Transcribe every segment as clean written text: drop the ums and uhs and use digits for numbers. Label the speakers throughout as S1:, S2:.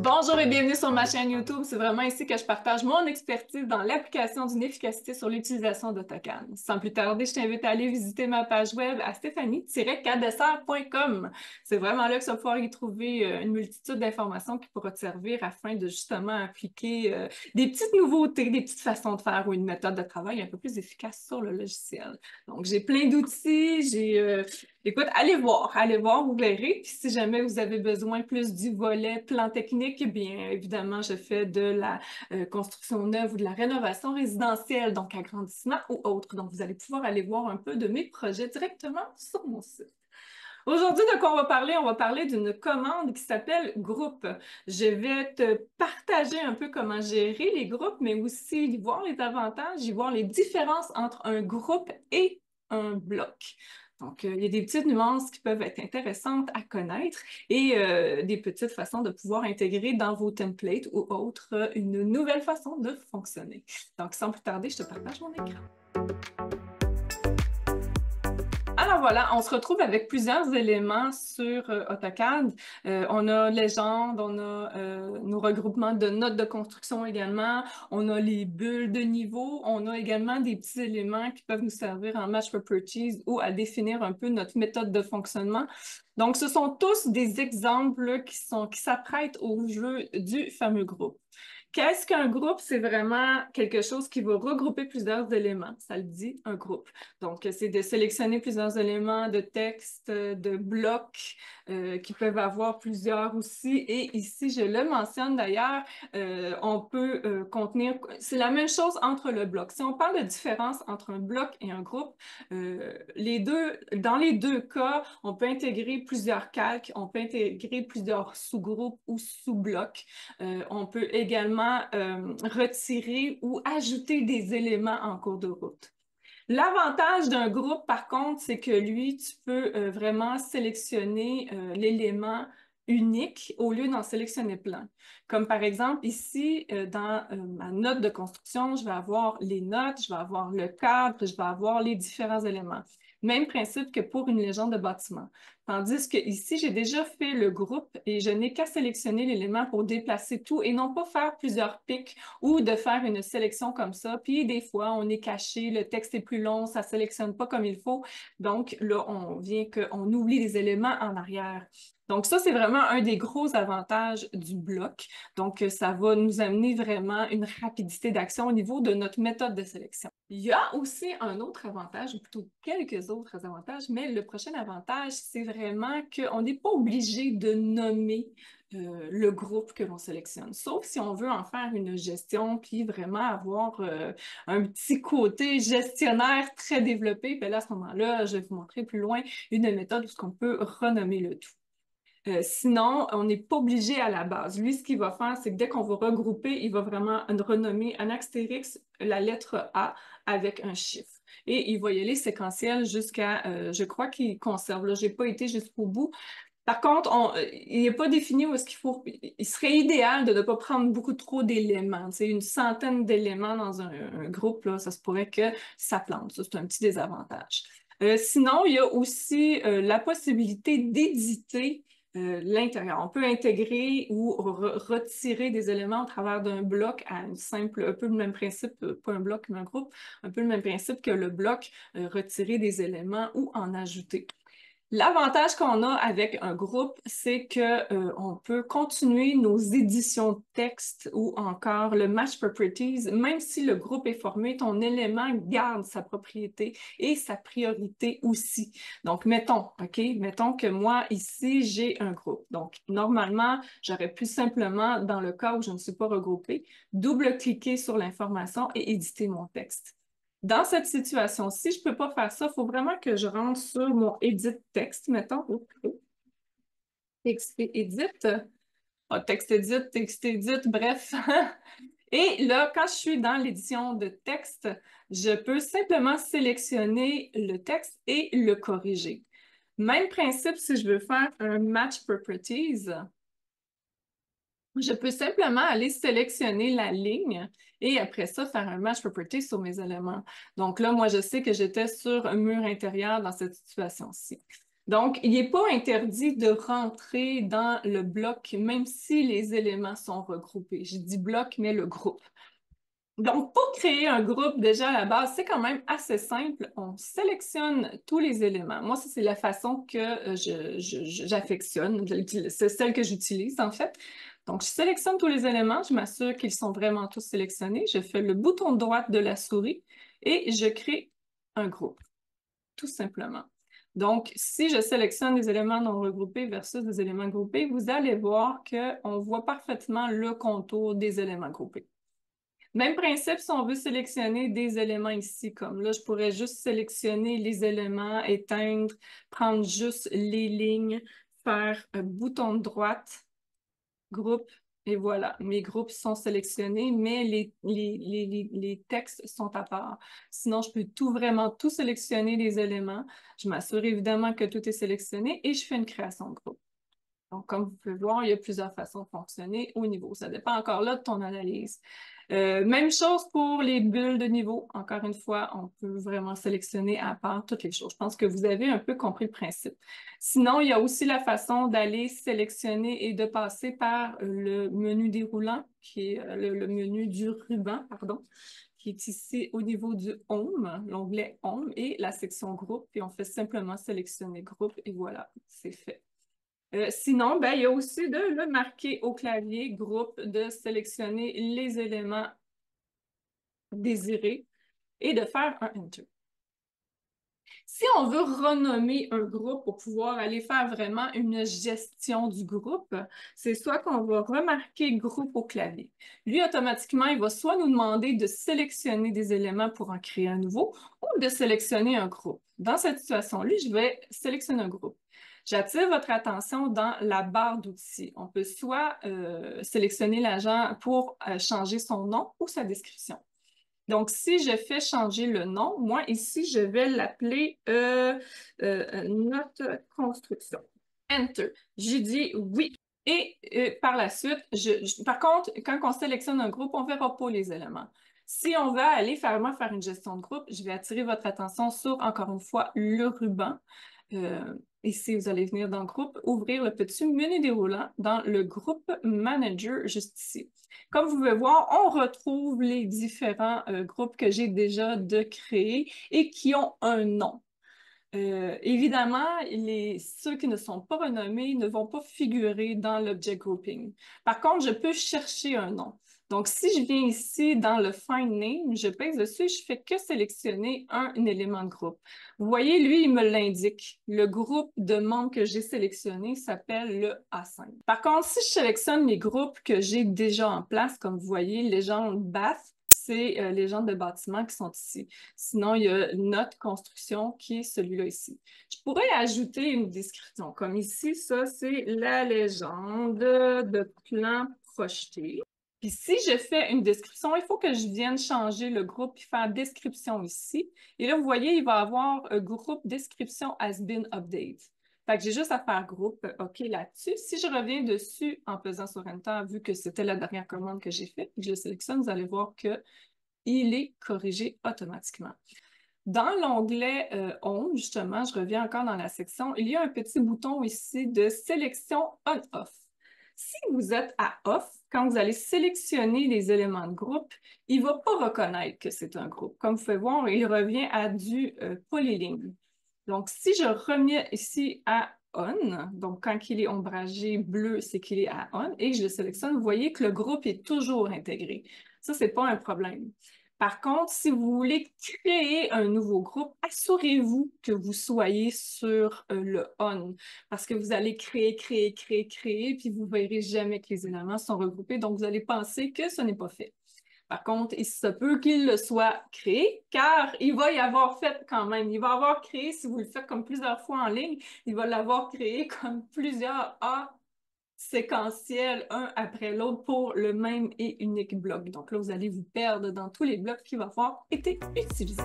S1: Bonjour et bienvenue sur ma chaîne YouTube. C'est vraiment ici que je partage mon expertise dans l'application d'une efficacité sur l'utilisation d'AutoCAD. Sans plus tarder, je t'invite à aller visiter ma page web à stéphanie-cadesser.com. C'est vraiment là que tu vas pouvoir y trouver une multitude d'informations qui pourront te servir afin de justement appliquer des petites nouveautés, des petites façons de faire ou une méthode de travail un peu plus efficace sur le logiciel. Donc, j'ai plein d'outils, Écoute, allez voir, vous verrez. Puis si jamais vous avez besoin plus du volet plan technique, eh bien évidemment, je fais de la construction neuve ou de la rénovation résidentielle, donc agrandissement ou autre. Donc, vous allez pouvoir aller voir un peu de mes projets directement sur mon site. Aujourd'hui, de quoi on va parler? On va parler d'une commande qui s'appelle groupe. Je vais te partager un peu comment gérer les groupes, mais aussi y voir les avantages, y voir les différences entre un groupe et un bloc. Donc, il y a des petites nuances qui peuvent être intéressantes à connaître et des petites façons de pouvoir intégrer dans vos templates ou autres une nouvelle façon de fonctionner. Donc, sans plus tarder, je te partage mon écran. Alors voilà, on se retrouve avec plusieurs éléments sur AutoCAD. On a légende, on a nos regroupements de notes de construction également, on a les bulles de niveau, on a également des petits éléments qui peuvent nous servir en Match Properties ou à définir un peu notre méthode de fonctionnement. Donc, ce sont tous des exemples qui s'apprêtent au jeu du fameux groupe. Qu'est-ce qu'un groupe? C'est vraiment quelque chose qui va regrouper plusieurs éléments. Ça le dit, un groupe. Donc, c'est de sélectionner plusieurs éléments de texte, de blocs qui peuvent avoir plusieurs aussi. Et ici, je le mentionne d'ailleurs, on peut contenir... C'est la même chose entre le bloc. Si on parle de différence entre un bloc et un groupe, dans les deux cas, on peut intégrer plusieurs calques, on peut intégrer plusieurs sous-groupes ou sous-blocs. On peut également retirer ou ajouter des éléments en cours de route. L'avantage d'un groupe, par contre, c'est que lui, tu peux vraiment sélectionner l'élément unique au lieu d'en sélectionner plein. Comme par exemple ici, dans ma note de construction, je vais avoir les notes, je vais avoir le cadre, je vais avoir les différents éléments. Même principe que pour une légende de bâtiment. Tandis que ici, j'ai déjà fait le groupe et je n'ai qu'à sélectionner l'élément pour déplacer tout et non pas faire plusieurs pics ou de faire une sélection comme ça. Puis des fois, on est caché, le texte est plus long, ça sélectionne pas comme il faut. Donc là, on oublie les éléments en arrière. Donc ça, c'est vraiment un des gros avantages du bloc. Donc, ça va nous amener vraiment une rapidité d'action au niveau de notre méthode de sélection. Il y a aussi un autre avantage, ou plutôt quelques autres avantages, mais le prochain avantage, c'est vraiment qu'on n'est pas obligé de nommer le groupe que l'on sélectionne. Sauf si on veut en faire une gestion, puis vraiment avoir un petit côté gestionnaire très développé. Puis là, à ce moment-là, je vais vous montrer plus loin une méthode où on peut renommer le tout. Sinon, on n'est pas obligé à la base. Lui, ce qu'il va faire, c'est que dès qu'on va regrouper, il va vraiment renommer un astérix, la lettre A, avec un chiffre. Et il va y aller séquentiel jusqu'à, je crois qu'il conserve. Là, j'ai pas été jusqu'au bout. Par contre, il n'est pas défini où est-ce qu'il faut. Il serait idéal de ne pas prendre beaucoup trop d'éléments. C'est une centaine d'éléments dans un groupe, là, ça se pourrait que ça plante. Ça, c'est un petit désavantage. Sinon, il y a aussi la possibilité d'éditer l'intérieur. On peut intégrer ou retirer des éléments au travers d'un bloc à une simple, un peu le même principe, pas un bloc, mais un groupe, un peu le même principe que le bloc, retirer des éléments ou en ajouter. L'avantage qu'on a avec un groupe, c'est que on peut continuer nos éditions de texte ou encore le Match Properties, même si le groupe est formé, ton élément garde sa propriété et sa priorité aussi. Donc, mettons que moi, ici, j'ai un groupe. Donc, normalement, j'aurais pu simplement, dans le cas où je ne suis pas regroupée, double-cliquer sur l'information et éditer mon texte. Dans cette situation-ci, je ne peux pas faire ça. Il faut vraiment que je rentre sur mon Edit texte, mettons. Texte Edit. Texte Edit, bref. Et là, quand je suis dans l'édition de texte, je peux simplement sélectionner le texte et le corriger. Même principe si je veux faire un Match Properties. Je peux simplement aller sélectionner la ligne et après ça, faire un match property sur mes éléments. Donc là, moi, je sais que j'étais sur un mur intérieur dans cette situation-ci. Donc, il n'est pas interdit de rentrer dans le bloc, même si les éléments sont regroupés. Je dis bloc, mais le groupe. Donc, pour créer un groupe, déjà à la base, c'est quand même assez simple. On sélectionne tous les éléments. Moi, ça, c'est la façon que j'affectionne. C'est celle que j'utilise, en fait. Donc, je sélectionne tous les éléments. Je m'assure qu'ils sont vraiment tous sélectionnés. Je fais le bouton droit de la souris et je crée un groupe, tout simplement. Donc, si je sélectionne des éléments non regroupés versus des éléments groupés, vous allez voir qu'on voit parfaitement le contour des éléments groupés. Même principe si on veut sélectionner des éléments ici, comme là, je pourrais juste sélectionner les éléments, éteindre, prendre juste les lignes, faire un bouton de droite, groupe, et voilà, mes groupes sont sélectionnés, mais les textes sont à part. Sinon, je peux vraiment tout sélectionner les éléments. Je m'assure évidemment que tout est sélectionné et je fais une création de groupe. Donc, comme vous pouvez voir, il y a plusieurs façons de fonctionner au niveau. Ça dépend encore là de ton analyse. Même chose pour les bulles de niveau. Encore une fois, on peut vraiment sélectionner à part toutes les choses. Je pense que vous avez un peu compris le principe. Sinon, il y a aussi la façon d'aller sélectionner et de passer par le menu déroulant, qui est le menu du ruban, pardon, qui est ici au niveau du Home, l'onglet Home et la section groupe. Puis on fait simplement sélectionner groupe et voilà, c'est fait. Sinon, ben, il y a aussi de le marquer au clavier groupe, de sélectionner les éléments désirés et de faire un Enter. Si on veut renommer un groupe pour pouvoir aller faire vraiment une gestion du groupe, c'est soit qu'on va remarquer groupe au clavier. Lui, automatiquement, il va soit nous demander de sélectionner des éléments pour en créer un nouveau ou de sélectionner un groupe. Dans cette situation-là, je vais sélectionner un groupe. J'attire votre attention dans la barre d'outils. On peut soit sélectionner l'agent pour changer son nom ou sa description. Donc, si je fais changer le nom, moi, ici, je vais l'appeler Note Construction. Enter. J'ai dit oui. Et par la suite, par contre, quand on sélectionne un groupe, on ne verra pas les éléments. Si on va aller faire une gestion de groupe, je vais attirer votre attention sur, encore une fois, le ruban. Ici, vous allez venir dans le groupe, ouvrir le petit menu déroulant dans le groupe Manager, juste ici. Comme vous pouvez voir, on retrouve les différents groupes que j'ai déjà de créer et qui ont un nom. Évidemment, ceux qui ne sont pas renommés ne vont pas figurer dans l'objet grouping. Par contre, je peux chercher un nom. Donc, si je viens ici dans le Find Name, je pèse dessus, je fais que sélectionner un élément de groupe. Vous voyez, lui, il me l'indique. Le groupe de membres que j'ai sélectionné s'appelle le A5. Par contre, si je sélectionne les groupes que j'ai déjà en place, comme vous voyez, Légende Bath, c'est les gens de bâtiment qui sont ici. Sinon, il y a notre construction qui est celui-là ici. Je pourrais ajouter une description. Comme ici, ça, c'est la légende de plan projeté. Puis si je fais une description, il faut que je vienne changer le groupe et faire description ici. Et là, vous voyez, il va avoir un groupe description has been updated. Fait que j'ai juste à faire groupe OK là-dessus. Si je reviens dessus en pesant sur Enter, vu que c'était la dernière commande que j'ai faite, je le sélectionne, vous allez voir qu'il est corrigé automatiquement. Dans l'onglet Home, justement, je reviens encore dans la section, il y a un petit bouton ici de sélection on-off. Si vous êtes à off, quand vous allez sélectionner les éléments de groupe, il ne va pas reconnaître que c'est un groupe. Comme vous pouvez voir, il revient à du polyligne. Donc, si je remets ici à on, donc quand il est ombragé bleu, c'est qu'il est à on, et je le sélectionne, vous voyez que le groupe est toujours intégré. Ça, c'est pas un problème. Par contre, si vous voulez créer un nouveau groupe, assurez-vous que vous soyez sur le on, parce que vous allez créer, puis vous verrez jamais que les éléments sont regroupés, donc vous allez penser que ce n'est pas fait. Par contre, il se peut qu'il le soit créé, car il va y avoir fait quand même. Il va avoir créé, si vous le faites comme plusieurs fois en ligne, il va l'avoir créé comme plusieurs A séquentiels, un après l'autre, pour le même et unique bloc. Donc là, vous allez vous perdre dans tous les blocs qui vont avoir été utilisés.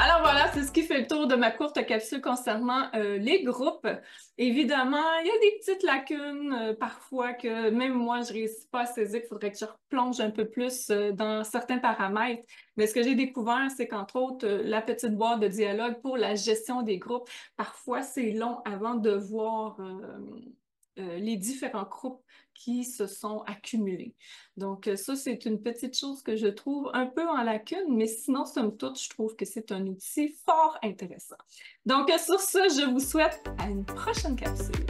S1: Alors voilà, c'est ce qui fait le tour de ma courte capsule concernant les groupes. Évidemment, il y a des petites lacunes parfois que même moi, je ne réussis pas à saisir. Il faudrait que je replonge un peu plus dans certains paramètres. Mais ce que j'ai découvert, c'est qu'entre autres, la petite boîte de dialogue pour la gestion des groupes, parfois c'est long avant de voir les différents groupes qui se sont accumulés. Donc, ça, c'est une petite chose que je trouve un peu en lacune, mais sinon, somme toute, je trouve que c'est un outil fort intéressant. Donc, sur ce, je vous souhaite à une prochaine capsule.